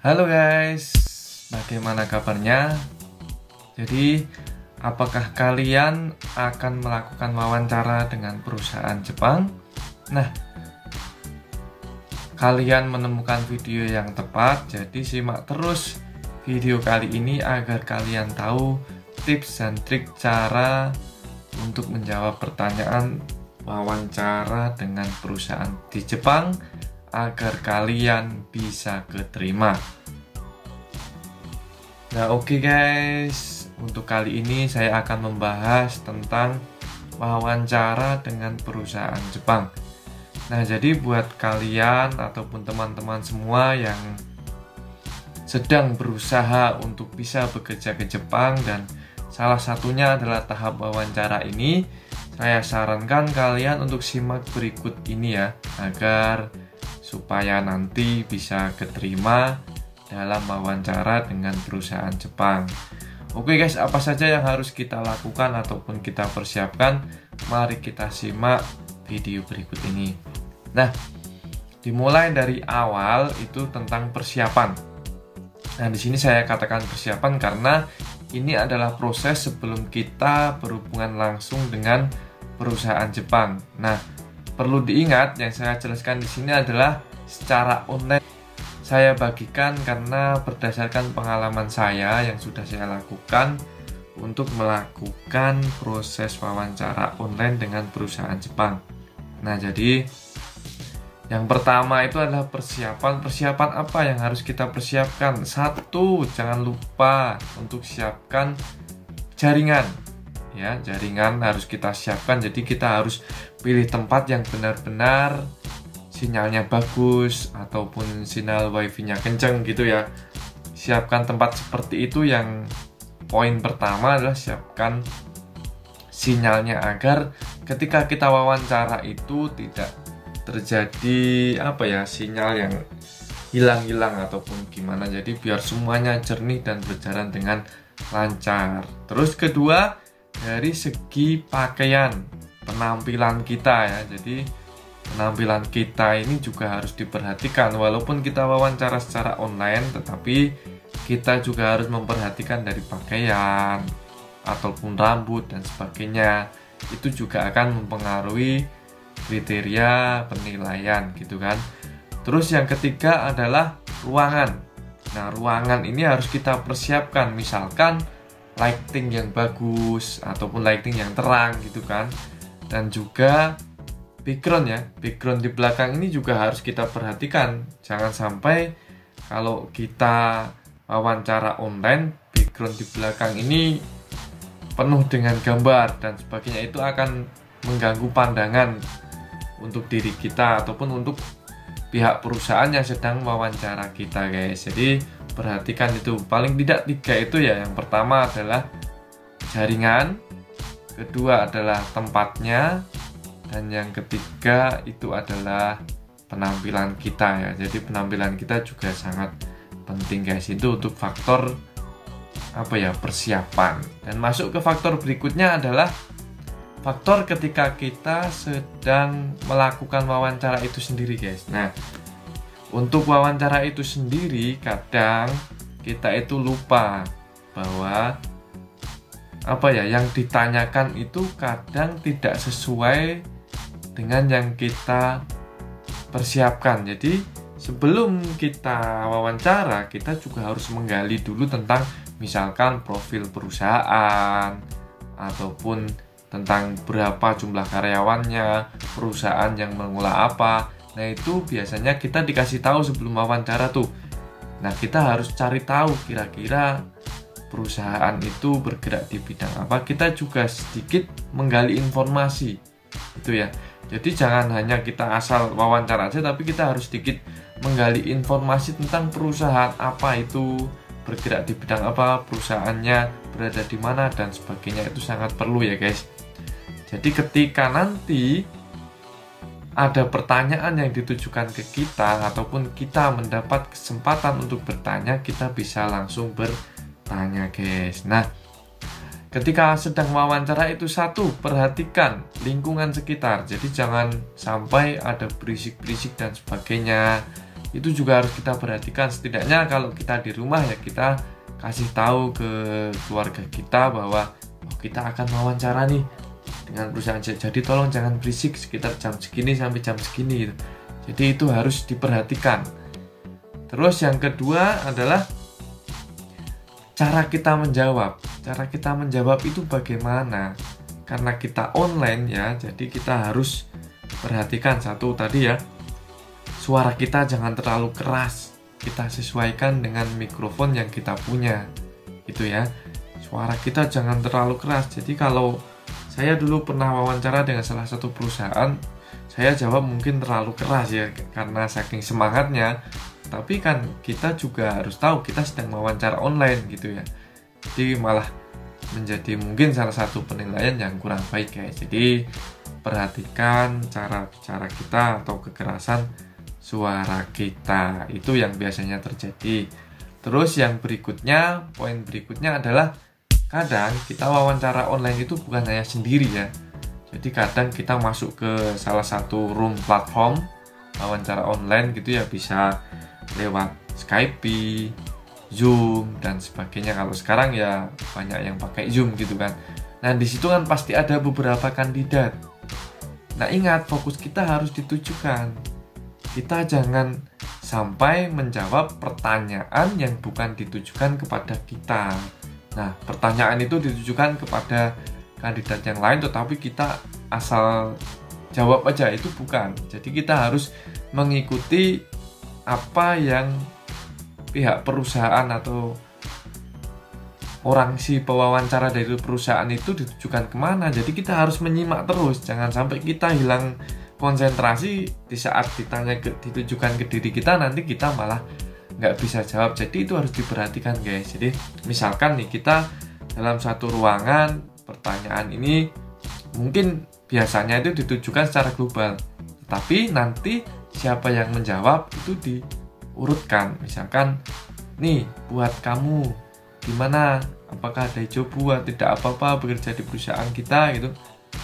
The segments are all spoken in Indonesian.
Halo guys, bagaimana kabarnya? Jadi, apakah kalian akan melakukan wawancara dengan perusahaan Jepang? Nah, kalian menemukan video yang tepat, jadi simak terus video kali ini agar kalian tahu tips dan trik cara untuk menjawab pertanyaan wawancara dengan perusahaan di Jepang agar kalian bisa keterima. Nah, oke guys, untuk kali ini saya akan membahas tentang wawancara dengan perusahaan Jepang. Nah, jadi buat kalian ataupun teman-teman semua yang sedang berusaha untuk bisa bekerja ke Jepang dan salah satunya adalah tahap wawancara ini, saya sarankan kalian untuk simak berikut ini ya, agar supaya nanti bisa keterima dalam wawancara dengan perusahaan Jepang. Oke guys, apa saja yang harus kita lakukan ataupun kita persiapkan? Mari kita simak video berikut ini. Nah, dimulai dari awal itu tentang persiapan. Nah, di sini saya katakan persiapan karena ini adalah proses sebelum kita berhubungan langsung dengan perusahaan Jepang. Nah, perlu diingat yang saya jelaskan di sini adalah secara online. Saya bagikan karena berdasarkan pengalaman saya yang sudah saya lakukan untuk melakukan proses wawancara online dengan perusahaan Jepang. Nah, jadi yang pertama itu adalah persiapan. Persiapan apa yang harus kita persiapkan? Satu, jangan lupa untuk siapkan jaringan. Ya, jaringan harus kita siapkan. Jadi kita harus pilih tempat yang benar-benar sinyalnya bagus ataupun sinyal wifi-nya kenceng gitu ya. Siapkan tempat seperti itu. Yang poin pertama adalah siapkan sinyalnya agar ketika kita wawancara itu tidak terjadi sinyal yang hilang-hilang ataupun gimana. Jadi biar semuanya jernih dan berjalan dengan lancar. Terus kedua, dari segi pakaian, penampilan kita ya. Jadi penampilan kita ini juga harus diperhatikan. Walaupun kita wawancara secara online, tetapi kita juga harus memperhatikan dari pakaian ataupun rambut dan sebagainya. Itu juga akan mempengaruhi kriteria penilaian gitu kan. Terus yang ketiga adalah ruangan. Nah, ruangan ini harus kita persiapkan, misalkan lighting yang bagus ataupun lighting yang terang gitu kan. Dan juga background ya, background di belakang ini juga harus kita perhatikan. Jangan sampai kalau kita wawancara online, background di belakang ini penuh dengan gambar dan sebagainya, itu akan mengganggu pandangan untuk diri kita ataupun untuk pihak perusahaan yang sedang wawancara kita guys. Jadi perhatikan itu, paling tidak 3 itu ya. Yang pertama adalah jaringan, kedua adalah tempatnya, dan yang ketiga itu adalah penampilan kita ya. Jadi penampilan kita juga sangat penting guys, itu untuk faktor persiapan. Dan masuk ke faktor berikutnya adalah faktor ketika kita sedang melakukan wawancara itu sendiri guys. Nah, untuk wawancara itu sendiri kadang kita itu lupa bahwa yang ditanyakan itu kadang tidak sesuai dengan yang kita persiapkan. Jadi sebelum kita wawancara, kita juga harus menggali dulu tentang misalkan profil perusahaan ataupun tentang berapa jumlah karyawannya, perusahaan yang mengolah apa. Nah, itu biasanya kita dikasih tahu sebelum wawancara tuh. Nah, kita harus cari tahu kira-kira perusahaan itu bergerak di bidang apa. Kita juga sedikit menggali informasi itu ya. Jadi jangan hanya kita asal wawancara aja, tapi kita harus sedikit menggali informasi tentang perusahaan apa itu, bergerak di bidang apa, perusahaannya berada di mana dan sebagainya. Itu sangat perlu ya guys. Jadi ketika nanti ada pertanyaan yang ditujukan ke kita ataupun kita mendapat kesempatan untuk bertanya, kita bisa langsung bertanya guys. Nah, ketika sedang wawancara itu satu, perhatikan lingkungan sekitar. Jadi jangan sampai ada berisik-berisik dan sebagainya. itu juga harus kita perhatikan. Setidaknya kalau kita di rumah ya kita kasih tahu ke keluarga kita bahwa kita akan wawancara nih dengan perusahaan, jadi tolong jangan berisik sekitar jam segini sampai jam segini gitu. Jadi itu harus diperhatikan. Terus yang kedua adalah cara kita menjawab. Cara kita menjawab itu bagaimana? Karena kita online ya, jadi kita harus perhatikan satu tadi ya, suara kita jangan terlalu keras. Kita sesuaikan dengan mikrofon yang kita punya, gitu ya. Suara kita jangan terlalu keras. Jadi kalau saya dulu pernah wawancara dengan salah satu perusahaan, saya jawab mungkin terlalu keras ya, karena saking semangatnya. Tapi kan kita juga harus tahu kita sedang wawancara online gitu ya. Jadi malah menjadi mungkin salah satu penilaian yang kurang baik guys. Jadi perhatikan cara bicara kita atau kekerasan suara kita, itu yang biasanya terjadi. Terus yang berikutnya, poin berikutnya adalah kadang kita wawancara online itu bukan hanya sendiri ya. Jadi kadang kita masuk ke salah satu room platform wawancara online gitu ya, bisa lewat Skype, Zoom dan sebagainya. Kalau sekarang ya banyak yang pakai Zoom gitu kan. Nah, di situ kan pasti ada beberapa kandidat. Nah, ingat fokus kita harus ditujukan. Kita jangan sampai menjawab pertanyaan yang bukan ditujukan kepada kita. Nah, pertanyaan itu ditujukan kepada kandidat yang lain, tetapi kita asal jawab aja, itu bukan. Jadi kita harus mengikuti apa yang pihak perusahaan atau orang si pewawancara dari perusahaan itu ditujukan kemana. Jadi kita harus menyimak terus, jangan sampai kita hilang konsentrasi di saat ditujukan ke diri kita, nanti kita malah nggak bisa jawab. Jadi itu harus diperhatikan guys. Jadi misalkan nih kita dalam satu ruangan, pertanyaan ini mungkin biasanya itu ditujukan secara global, tapi nanti siapa yang menjawab itu diurutkan. Misalkan nih, buat kamu gimana, apakah ada hijau buat tidak apa-apa bekerja di perusahaan kita gitu.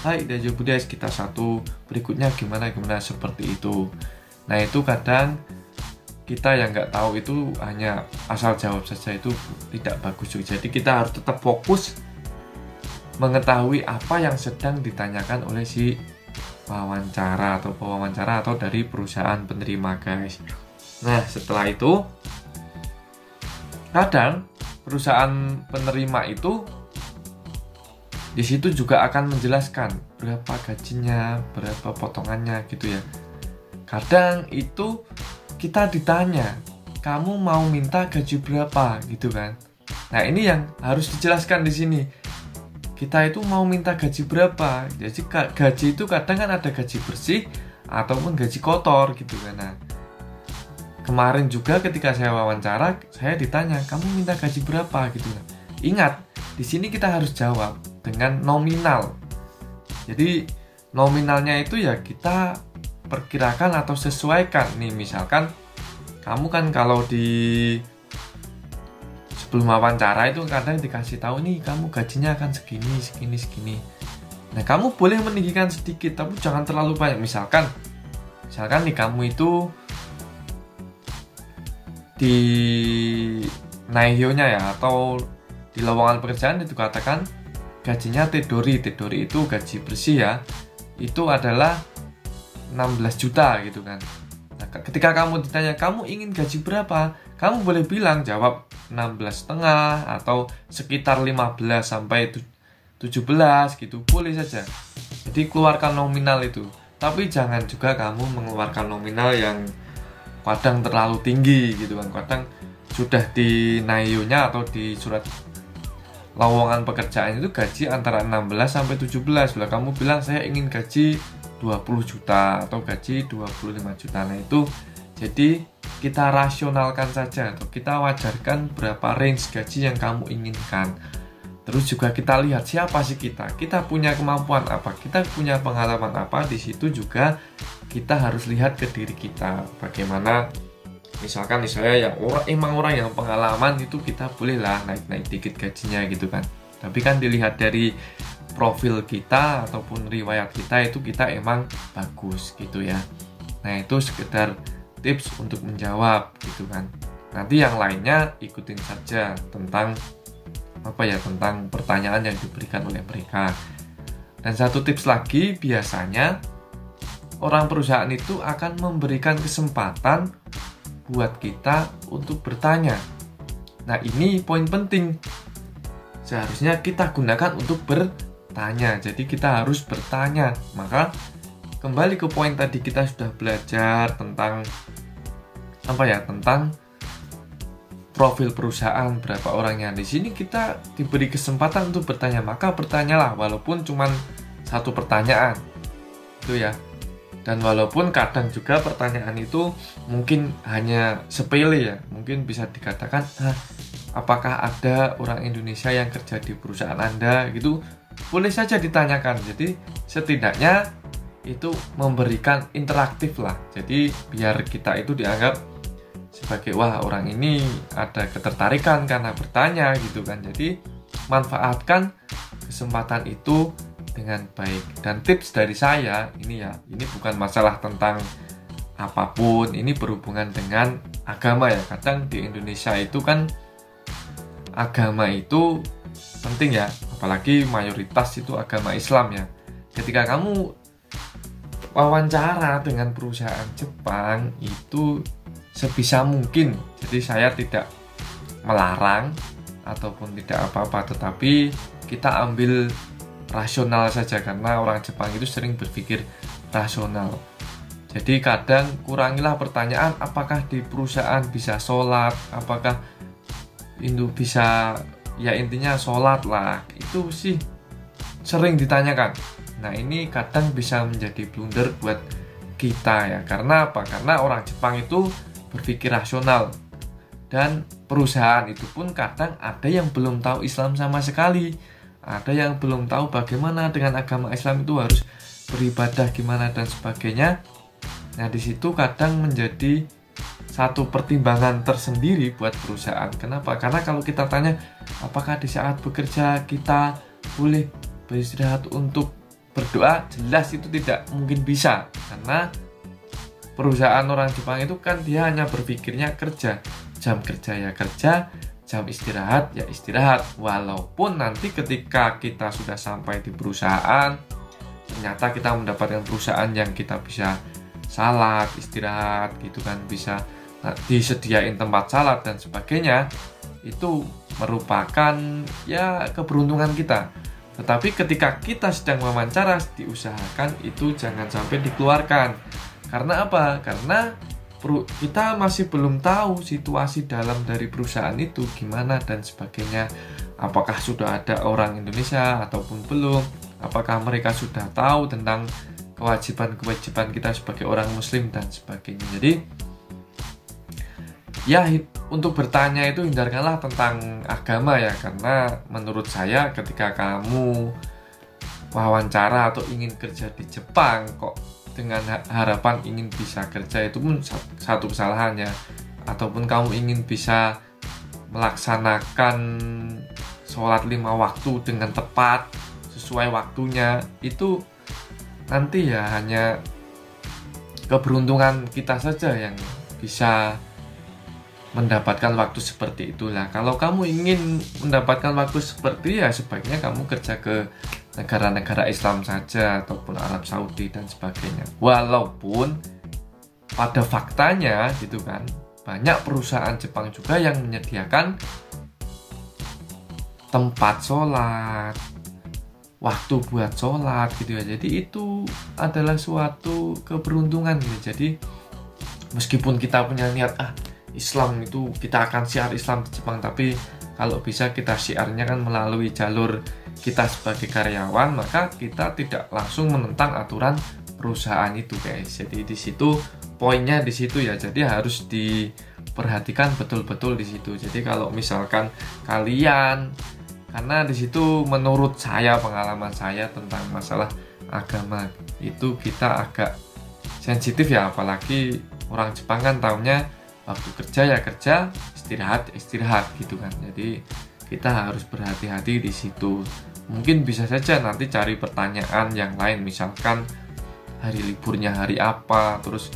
Hai, ada hijau budes kita satu, berikutnya gimana seperti itu. Nah, itu kadang kita yang nggak tahu itu hanya asal jawab saja, itu tidak bagus juga. Jadi kita harus tetap fokus mengetahui apa yang sedang ditanyakan oleh si wawancara atau pewawancara atau dari perusahaan penerima guys. Nah, setelah itu kadang perusahaan penerima itu di situ juga akan menjelaskan berapa gajinya, berapa potongannya gitu ya. Kadang itu kita ditanya, kamu mau minta gaji berapa gitu kan. Nah, ini yang harus dijelaskan di sini. Kita itu mau minta gaji berapa. Jadi gaji itu kadang kan ada gaji bersih ataupun gaji kotor gitu kan. Nah, kemarin juga ketika saya wawancara, saya ditanya, kamu minta gaji berapa gitu. Nah, ingat, di sini kita harus jawab dengan nominal. Jadi nominalnya itu ya kita perkirakan atau sesuaikan. Nih misalkan kamu kan kalau di sebelum wawancara itu kadang dikasih tahu nih kamu gajinya akan segini. Nah, kamu boleh meninggikan sedikit tapi jangan terlalu banyak. Misalkan nih kamu itu di Naihyo-nya ya, atau di lowongan pekerjaan itu katakan gajinya Tedori itu gaji bersih ya, itu adalah 16 juta gitu kan. Nah, ketika kamu ditanya kamu ingin gaji berapa, kamu boleh bilang jawab 16,5 atau sekitar 15 sampai 17 gitu, boleh saja. Jadi keluarkan nominal itu, tapi jangan juga kamu mengeluarkan nominal yang kadang terlalu tinggi gitu kan. Kadang sudah di Naihyo-nya atau di surat lowongan pekerjaan itu gaji antara 16 sampai 17. Bila kamu bilang saya ingin gaji 20 juta atau gaji 25 juta. Nah, itu jadi kita rasionalkan saja atau kita wajarkan berapa range gaji yang kamu inginkan. Terus juga kita lihat siapa sih kita punya kemampuan apa, kita punya pengalaman apa. Di situ juga kita harus lihat ke diri kita bagaimana. Misalkan saya yang orang yang pengalaman itu kita bolehlah naik dikit gajinya gitu kan. Tapi kan dilihat dari profil kita ataupun riwayat kita itu kita emang bagus gitu ya. Nah, itu sekedar tips untuk menjawab gitu kan. Nanti yang lainnya ikutin saja tentang tentang pertanyaan yang diberikan oleh mereka. Dan satu tips lagi, biasanya orang perusahaan itu akan memberikan kesempatan buat kita untuk bertanya. Nah, ini poin penting. Seharusnya kita gunakan untuk bertanya. Jadi kita harus bertanya. Maka kembali ke poin tadi, kita sudah belajar tentang tentang profil perusahaan, berapa orangnya. Di sini kita diberi kesempatan untuk bertanya, maka bertanyalah walaupun cuma satu pertanyaan. Itu ya. Dan walaupun kadang juga pertanyaan itu mungkin hanya sepele ya, mungkin bisa dikatakan, apakah ada orang Indonesia yang kerja di perusahaan Anda gitu, boleh saja ditanyakan. Jadi setidaknya itu memberikan interaktif lah. Jadi biar kita itu dianggap sebagai wah, orang ini ada ketertarikan karena bertanya gitu kan. Jadi manfaatkan kesempatan itu dengan baik. Dan tips dari saya ini bukan masalah tentang apapun, ini berhubungan dengan agama ya. Kadang di Indonesia itu kan agama itu penting ya, apalagi mayoritas itu agama Islam ya. Ketika kamu wawancara dengan perusahaan Jepang itu sebisa mungkin, jadi saya tidak melarang ataupun tidak apa-apa, tetapi kita ambil rasional saja karena orang Jepang itu sering berpikir rasional. Jadi kadang kurangilah pertanyaan apakah di perusahaan bisa sholat, apakah Indo bisa, ya intinya sholat lah, itu sih sering ditanyakan. Nah, ini kadang bisa menjadi blunder buat kita ya. Karena apa? Karena orang Jepang itu berpikir rasional, dan perusahaan itu pun kadang ada yang belum tahu Islam sama sekali, ada yang belum tahu bagaimana dengan agama Islam itu harus beribadah gimana dan sebagainya. Nah, di situ kadang menjadi satu pertimbangan tersendiri buat perusahaan. Kenapa? Karena kalau kita tanya apakah di saat bekerja kita boleh beristirahat untuk berdoa, jelas itu tidak mungkin bisa, karena perusahaan orang Jepang itu kan dia hanya berpikirnya kerja, jam kerja ya kerja, jam istirahat ya istirahat. Walaupun nanti ketika kita sudah sampai di perusahaan, ternyata kita mendapatkan perusahaan yang kita bisa salat, istirahat gitu kan, bisa disediain tempat salat dan sebagainya, itu merupakan ya keberuntungan kita. Tetapi ketika kita sedang wawancara, diusahakan itu jangan sampai dikeluarkan. Karena apa? Karena kita masih belum tahu situasi dalam dari perusahaan itu gimana dan sebagainya. Apakah sudah ada orang Indonesia ataupun belum? Apakah mereka sudah tahu tentang kewajiban-kewajiban kita sebagai orang Muslim dan sebagainya. Jadi ya, untuk bertanya itu hindarkanlah tentang agama ya, karena menurut saya ketika kamu wawancara atau ingin kerja di Jepang kok dengan harapan ingin bisa kerja, itu pun satu kesalahannya. Ataupun kamu ingin bisa melaksanakan sholat 5 waktu dengan tepat sesuai waktunya, itu nanti ya hanya keberuntungan kita saja yang bisa mendapatkan waktu seperti itulah. Kalau kamu ingin mendapatkan waktu seperti ya, sebaiknya kamu kerja ke negara-negara Islam saja ataupun Arab Saudi dan sebagainya. Walaupun pada faktanya gitu kan, banyak perusahaan Jepang juga yang menyediakan tempat sholat, waktu buat sholat gitu ya. Jadi itu adalah suatu keberuntungan gitu. Jadi meskipun kita punya niat Islam itu kita akan syiar Islam di Jepang, tapi kalau bisa kita syiarnya kan melalui jalur kita sebagai karyawan, maka kita tidak langsung menentang aturan perusahaan itu guys. Jadi di situ poinnya di situ ya. Jadi harus diperhatikan betul-betul di situ. Jadi kalau misalkan kalian, karena di situ menurut saya, pengalaman saya tentang masalah agama itu kita agak sensitif ya, apalagi orang Jepang kan taunya waktu kerja ya kerja, istirahat ya istirahat gitu kan. Jadi kita harus berhati-hati di situ. Mungkin bisa saja nanti cari pertanyaan yang lain, misalkan hari liburnya hari apa, terus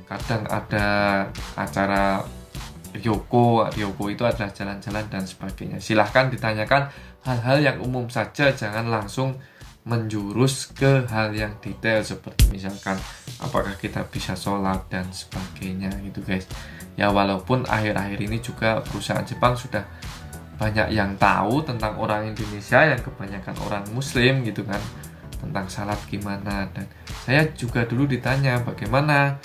kadang ada acara Ryoko itu adalah jalan-jalan dan sebagainya. Silahkan ditanyakan hal-hal yang umum saja, jangan langsung menjurus ke hal yang detail seperti misalkan apakah kita bisa sholat dan sebagainya gitu guys. Ya walaupun akhir-akhir ini juga perusahaan Jepang sudah banyak yang tahu tentang orang Indonesia yang kebanyakan orang Muslim gitu kan, tentang salat gimana. Dan saya juga dulu ditanya bagaimana,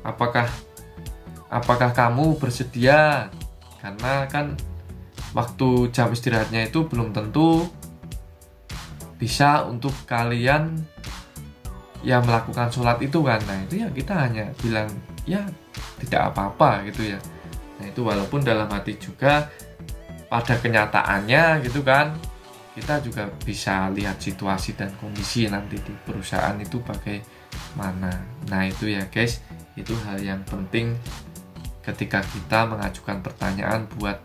apakah kamu bersedia, karena kan waktu jam istirahatnya itu belum tentu bisa untuk kalian ya melakukan sholat itu kan. Nah itu ya kita hanya bilang ya tidak apa-apa gitu ya. Nah itu walaupun dalam hati juga pada kenyataannya gitu kan, kita juga bisa lihat situasi dan kondisi nanti di perusahaan itu bagaimana. Nah itu ya guys, itu hal yang penting ketika kita mengajukan pertanyaan buat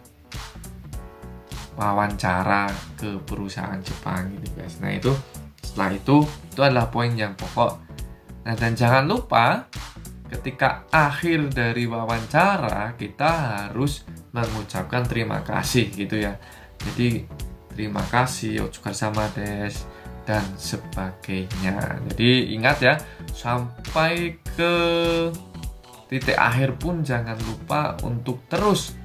wawancara ke perusahaan Jepang gitu guys. Nah itu setelah itu adalah poin yang pokok. Nah dan jangan lupa ketika akhir dari wawancara kita harus mengucapkan terima kasih gitu ya. Jadi terima kasih, otsukar-sama desu dan sebagainya. Jadi ingat ya, sampai ke titik akhir pun jangan lupa untuk terus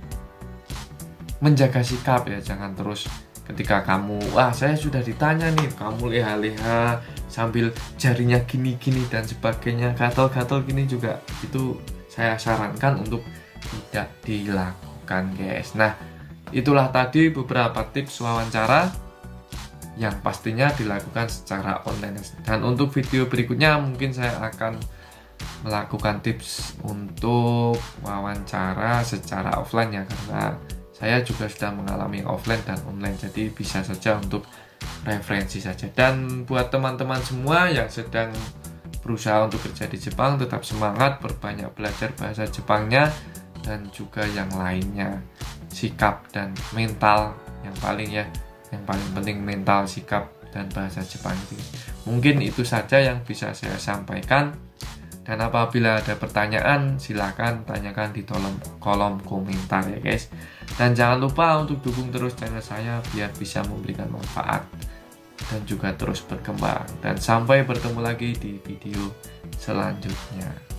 menjaga sikap ya. Jangan terus ketika kamu, saya sudah ditanya nih, kamu leha-leha sambil jarinya gini-gini dan sebagainya, gatal-gatal gini juga, itu saya sarankan untuk tidak dilakukan guys. Nah itulah tadi beberapa tips wawancara yang pastinya dilakukan secara online. Dan untuk video berikutnya mungkin saya akan melakukan tips untuk wawancara secara offline ya, karena saya juga sudah mengalami offline dan online, jadi bisa saja untuk referensi saja. Dan buat teman-teman semua yang sedang berusaha untuk kerja di Jepang, tetap semangat, perbanyak belajar bahasa Jepangnya dan juga yang lainnya. Sikap dan mental yang paling penting, mental, sikap dan bahasa Jepang itu. Mungkin itu saja yang bisa saya sampaikan. Dan apabila ada pertanyaan, silahkan tanyakan di kolom komentar ya guys. Dan jangan lupa untuk dukung terus channel saya biar bisa memberikan manfaat dan juga terus berkembang. Dan sampai bertemu lagi di video selanjutnya.